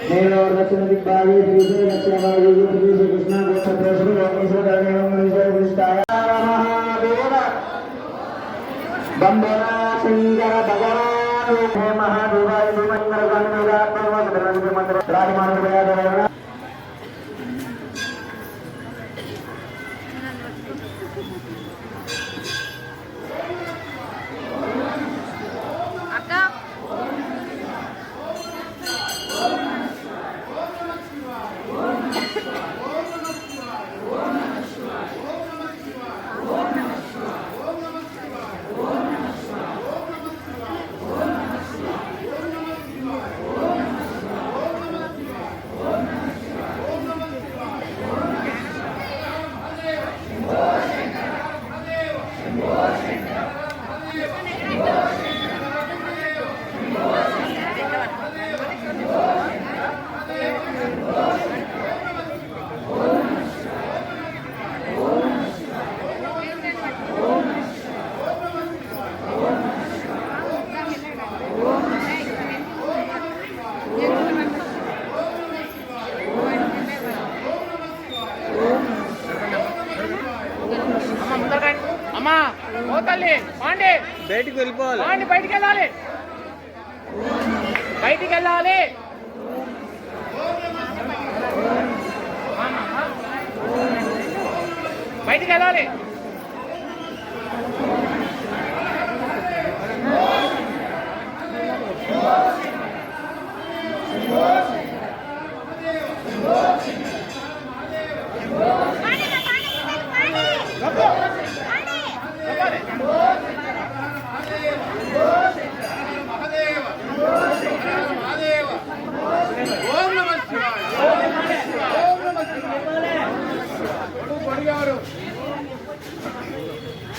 నేను రచన దిగ్బాగే శ్రీ లక్ష్మీ శ్రీ కృష్ణ గోత్రప్రేషుడు ఓమేశ్వర బంబరా శంకర భగవాన్ మహాదేవాయ మంగళ మంత్ర రాజమాన అమ్మా పోతల్లి పాండే బయటికి వెళ్ళిపోవాలి. పాండి బయటికి వెళ్ళాలి, బయటికి వెళ్ళాలి. బయటికి వెళ్ళాలి.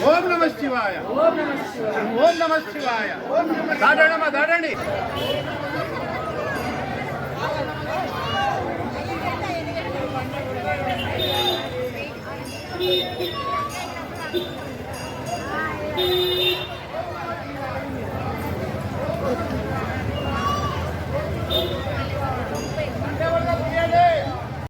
ఓం నమ శివాయ, ఓం నమ శివాయ. దాడండమ్మా దాడండి. Thank you.